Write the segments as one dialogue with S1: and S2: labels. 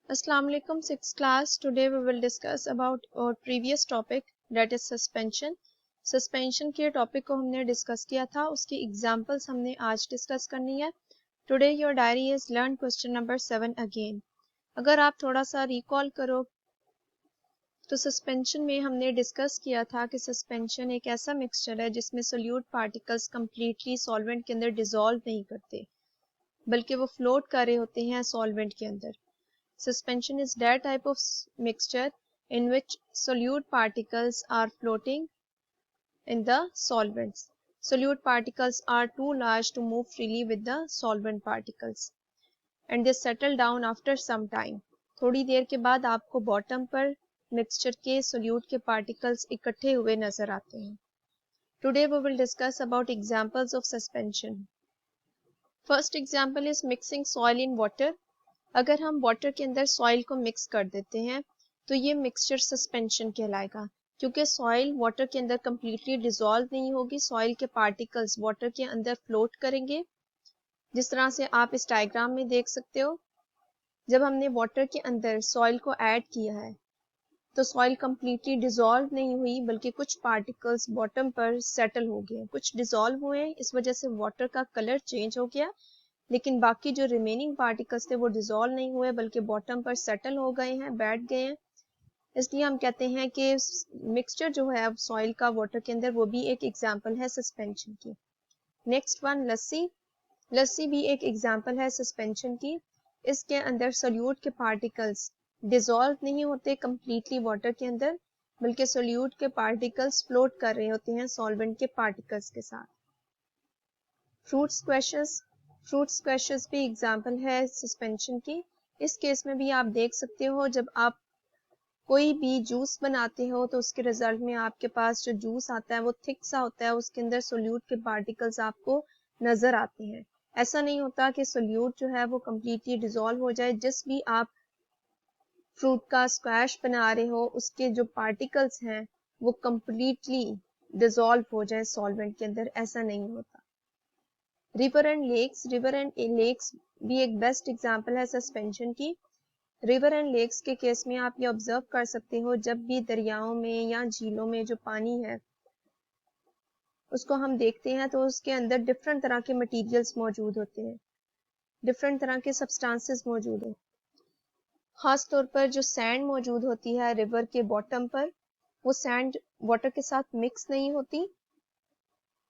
S1: Assalamu alaikum, 6th class. Today we will discuss about our previous topic, that is suspension. Suspension के topic को हमने discuss किया था, उसकी एग्जांपल्स हमने आज डिस्कस करनी है. Today your diary is learn question number 7 again. अगर आप थोड़ा सा रिकॉल करो तो सस्पेंशन में हमने डिस्कस किया था कि सस्पेंशन एक ऐसा मिक्सचर है जिसमें सोल्यूट पार्टिकल्स कंप्लीटली सॉल्वेंट के अंदर डिसॉल्व नहीं करते, बल्कि वो फ्लोट कर रहे होते हैं सॉल्वेंट के अंदर. Suspension is that type of mixture in which solute particles are floating in the solvents. Solute particles are too large to move freely with the solvent particles and they settle down after some time. थोड़ी देर के बाद आपको bottom पर mixture के solute के particles इकट्ठे हुए नजर आते हैं. Today we will discuss about examples of suspension. First example is mixing soil in water. अगर हम वाटर के अंदर सॉइल को मिक्स कर देते हैं तो ये मिक्सचर सस्पेंशन कहलाएगा, क्योंकि सॉइल वाटर के अंदर कंप्लीटली डिसॉल्व नहीं होगी. सॉइल के पार्टिकल्स वाटर के अंदर फ्लोट करेंगे, जिस तरह से आप इस डायग्राम में देख सकते हो. जब हमने वाटर के अंदर सॉइल को ऐड किया है तो सॉइल कंप्लीटली डिसॉल्व नहीं हुई, बल्कि कुछ पार्टिकल्स बॉटम पर सेटल हो गए, कुछ डिसॉल्व हुए. इस वजह से वाटर का कलर चेंज हो गया, लेकिन बाकी जो रिमेनिंग पार्टिकल्स थे वो डिसॉल्व नहीं हुए, बल्कि बॉटम पर सेटल हो गए हैं, बैठ गए हैं. इसलिए हम कहते हैं कि मिक्सचर जो है सॉइल का वाटर के अंदर, वो भी एक एग्जांपल है सस्पेंशन की. नेक्स्ट वन, लस्सी. लस्सी भी एक एग्जांपल है सस्पेंशन की. इसके अंदर सोल्यूट के पार्टिकल्स डिसॉल्व नहीं होते कंप्लीटली वाटर के अंदर, बल्कि सोल्यूट के पार्टिकल्स फ्लोट कर रहे होते हैं सॉल्वेंट के पार्टिकल्स के साथ. Fruit squashes. फ्रूट स्क्वैशेस भी एग्जांपल है सस्पेंशन की. इस केस में भी आप देख सकते हो, जब आप कोई भी जूस बनाते हो तो उसके रिजल्ट में आपके पास जो जूस आता है वो थिक सा होता है, उसके अंदर सोल्यूट के पार्टिकल्स आपको नजर आते हैं. ऐसा नहीं होता कि सोल्यूट जो है वो कंप्लीटली डिसॉल्व हो जाए. जिस भी आप फ्रूट का स्क्वैश बना रहे हो उसके जो पार्टिकल्स हैं वो कंप्लीटली डिसॉल्व हो जाए सॉल्वेंट के अंदर, ऐसा नहीं होता. River and lakes. River and lakes भी एक बेस्ट एग्जांपल है सस्पेंशन की. रिवर एंड लेक्स के केस में आप ये ऑब्जर्व कर सकते हो, जब भी दरियाओं में या झीलों में जो पानी है उसको हम देखते हैं तो उसके अंदर डिफरेंट तरह के मटेरियल्स मौजूद होते हैं, डिफरेंट तरह के सब्सटेंसेस मौजूद हैं. खास तौर पर जो सैंड मौजूद होती है रिवर के बॉटम पर, वो सैंड वाटर के साथ मिक्स नहीं होती,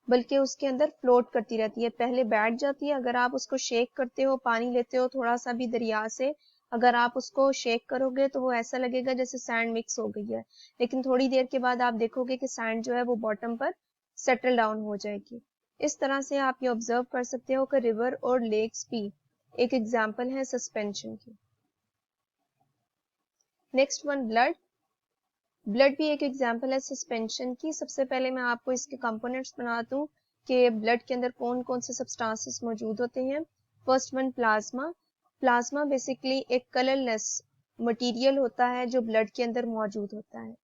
S1: बल्कि उसके अंदर फ्लोट करती रहती है, पहले बैठ जाती है. अगर आप उसको शेक करते हो, पानी लेते हो थोड़ा सा भी दरिया से, अगर आप उसको शेक करोगे तो वो ऐसा लगेगा जैसे सैंड मिक्स हो गई है, लेकिन थोड़ी देर के बाद आप देखोगे कि सैंड जो है वो बॉटम पर सेटल डाउन हो जाएगी. इस तरह से आप ये ऑब्जर्व कर सकते हो कि रिवर और लेक्स भी एक एग्जाम्पल है सस्पेंशन की. Next one, blood. ब्लड भी एक एग्जांपल है सस्पेंशन की. सबसे पहले मैं आपको इसके कंपोनेंट्स बना दूं कि ब्लड के अंदर कौन कौन से सब्सटेंसेस मौजूद होते हैं. First one, plasma. Plasma basically एक कलरलेस मटेरियल होता है जो ब्लड के अंदर मौजूद होता है.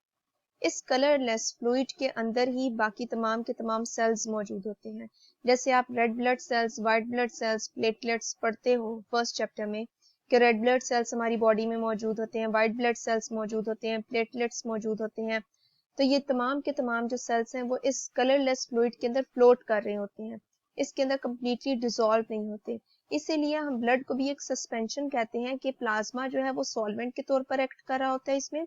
S1: इस कलरलेस फ्लूइड के अंदर ही बाकी तमाम के तमाम सेल्स मौजूद होते हैं. जैसे आप red blood cells, white blood sales, platelets पढ़ते हो फर्स्ट चैप्टर में कि रेड ब्लड सेल्स हमारी बॉडी में मौजूद होते हैं, व्हाइट ब्लड सेल्स मौजूद होते हैं, प्लेटलेट्स मौजूद होते हैं. तो ये तमाम के तमाम जो सेल्स हैं वो इस कलरलेस फ्लूइड के अंदर फ्लोट कर रहे होते हैं, इसके अंदर कंप्लीटली डिसॉल्व नहीं होते. इसीलिए हम ब्लड को भी एक सस्पेंशन कहते हैं कि प्लाज्मा जो है वो सॉल्वेंट के तौर पर एक्ट कर रहा होता है इसमें,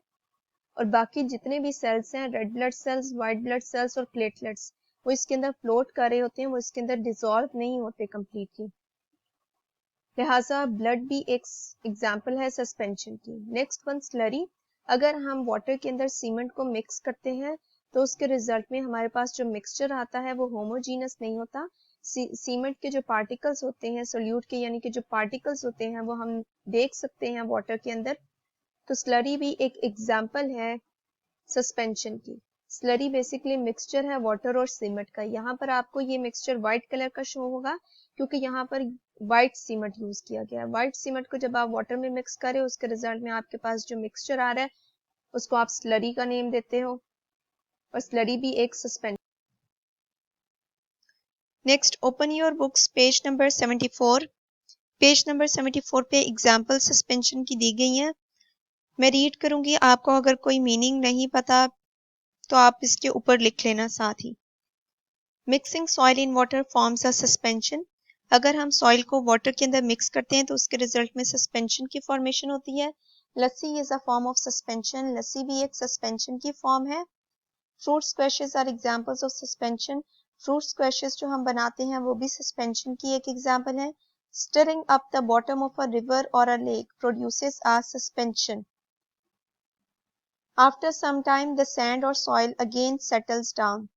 S1: और बाकी जितने भी सेल्स हैं, red blood cells, white blood cells और प्लेटलेट्स, वो इसके अंदर फ्लोट कर रहे होते हैं, वो इसके अंदर डिसॉल्व नहीं होते कंप्लीटली. लिहाजा ब्लड भी एक एग्जाम्पल है सस्पेंशन की. Next one, slurry. अगर हम वाटर के अंदर सीमेंट को मिक्स करते हैं तो उसके रिजल्ट में हमारे पास जो मिक्सचर आता है वो होमोजीनस नहीं होता. सीमेंट के जो पार्टिकल्स होते हैं सोल्यूट के, यानी कि जो पार्टिकल्स होते हैं वो हम देख सकते हैं वाटर के अंदर. तो स्लरी भी एक एग्जाम्पल है सस्पेंशन की. स्लरी बेसिकली मिक्सचर है वाटर और सीमेंट का. यहाँ पर आपको ये मिक्सचर व्हाइट कलर का शो होगा क्योंकि यहाँ पर व्हाइट सीमेंट यूज किया गया है. व्हाइट सीमेंट को जब आप वाटर में मिक्स करें उसके रिजल्ट में आपके पास जो मिक्सचर आ रहा है उसको आप स्लरी का नेम देते हो, और स्लरी भी एक suspension. Next, open your books, page number 74. Page number 74 पे एग्जाम्पल सस्पेंशन की दी गई हैं। मैं रीड करूंगी, आपको अगर कोई मीनिंग नहीं पता तो आप इसके ऊपर लिख लेना साथ ही। Mixing soil in water forms a suspension. अगर हम सॉइल को वाटर के अंदर मिक्स करते हैं तो उसके रिजल्ट में सस्पेंशन की फॉर्मेशन होती है। Lassi is a form of suspension. Lassi भी एक सस्पेंशन की फॉर्म है। Fruit squashes are examples of suspension. Fruit squashes जो हम बनाते हैं वो भी सस्पेंशन की एक एग्जांपल है। Stirring up the bottom of a river or a lake produces a suspension. After some time the sand और soil again settles down.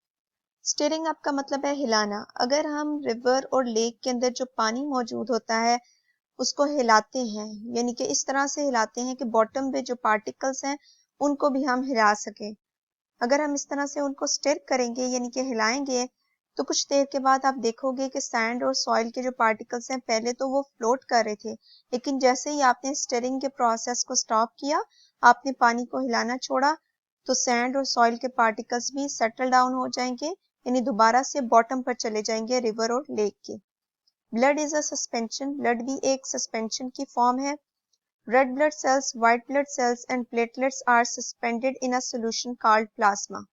S1: Stirring up का मतलब है हिलाना। अगर हम रिवर और लेक के अंदर जो पानी मौजूद होता है उसको हिलाते हैं, यानी कि इस तरह से हिलाते हैं कि बॉटम पे जो पार्टिकल्स हैं उनको भी हम हिला सकें। अगर हम इस तरह से उनको स्टिर करेंगे यानी कि हिलाएंगे तो कुछ देर के बाद आप देखोगे कि सैंड और सॉइल के जो पार्टिकल्स हैं पहले तो वो फ्लोट कर रहे थे, लेकिन जैसे ही आपने स्टिरिंग के प्रोसेस को स्टॉप किया, आपने पानी को हिलाना छोड़ा, तो सैंड और सॉइल के पार्टिकल्स भी सेटल डाउन हो जाएंगे, यानी दोबारा से बॉटम पर चले जाएंगे रिवर और लेक के। Blood is a suspension. Blood भी एक सस्पेंशन की फॉर्म है। Red blood cells, white blood cells and platelets are suspended in a solution called plasma.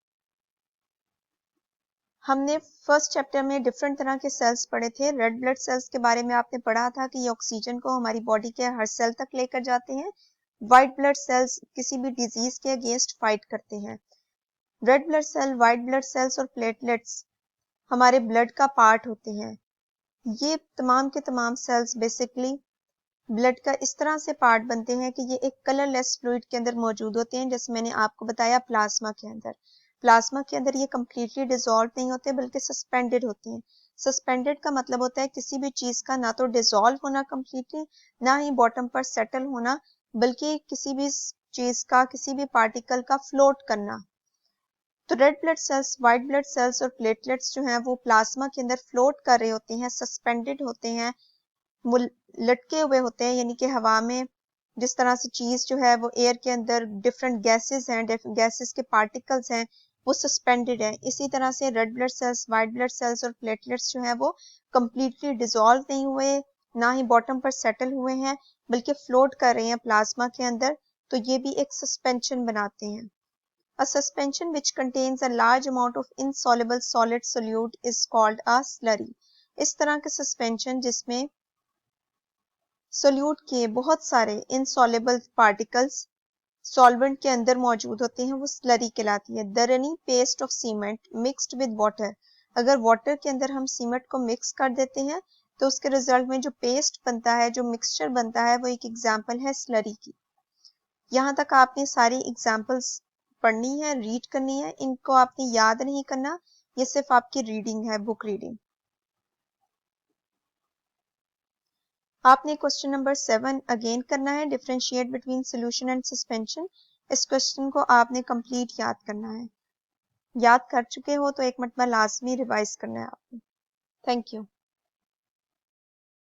S1: हमने फर्स्ट चैप्टर में डिफरेंट तरह के सेल्स पढ़े थे। रेड ब्लड सेल्स के बारे में आपने पढ़ा था कि ये ऑक्सीजन को हमारी बॉडी के हर सेल तक लेकर जाते हैं। व्हाइट ब्लड सेल्स किसी भी डिजीज के अगेंस्ट फाइट करते हैं। Red blood cell, white blood cells और प्लेटलेट्स हमारे ब्लड का पार्ट होते हैं। ये तमाम के तमाम सेल्स बेसिकली ब्लड का इस तरह से पार्ट बनते हैं कि ये एक कलरलेस फ्लूइड के अंदर मौजूद होते हैं, जैसे मैंने आपको बताया प्लाज्मा के अंदर। प्लाज्मा के अंदर ये कम्प्लीटली डिसॉल्व नहीं होते बल्कि सस्पेंडेड होते हैं। सस्पेंडेड का मतलब होता है किसी भी चीज का ना तो डिसॉल्व होना कम्प्लीटली, ना ही बॉटम पर सेटल होना, बल्कि किसी भी चीज का, किसी भी पार्टिकल का फ्लोट करना। तो red blood cells, white blood cells और प्लेटलेट्स जो हैं वो प्लाज्मा के अंदर फ्लोट कर रहे होते हैं, सस्पेंडेड होते हैं, वो लटके हुए होते हैं, यानी कि हवा में जिस तरह से चीज जो है वो एयर के अंदर डिफरेंट गैसेस हैं, गैसेस के पार्टिकल्स हैं, वो सस्पेंडेड है। इसी तरह से red blood cells, white blood cells और प्लेटलेट्स जो है वो कम्प्लीटली डिसॉल्व नहीं हुए, ना ही बॉटम पर सेटल हुए हैं, बल्कि फ्लोट कर रहे हैं प्लाज्मा के अंदर। तो ये भी एक सस्पेंशन बनाते हैं। A suspension which contains a large amount of insoluble solid solute is called a slurry. इस तरह के सस्पेंशन जिसमें सोल्यूट के बहुत सारे इनसॉल्युबल पार्टिकल्स सॉल्वेंट के अंदर मौजूद होते हैं, वो स्लरी कहलाती है। The running paste of cement mixed with water. अगर वाटर के अंदर हम सीमेंट को मिक्स कर देते हैं तो उसके रिजल्ट में जो पेस्ट बनता है, जो मिक्सचर बनता है, वो एक एग्जाम्पल है स्लरी की। यहाँ तक आपने सारी एग्जाम्पल्स पढ़नी है, रीड करनी है, इनको आपने याद नहीं करना, ये सिर्फ आपकी रीडिंग है, बुक रीडिंग। आपने क्वेश्चन नंबर 7 अगेन करना है, differentiate between solution and suspension. इस क्वेश्चन को आपने कंप्लीट याद करना है। याद कर चुके हो तो एक मरतबा लाजमी रिवाइज करना है आपने। Thank you.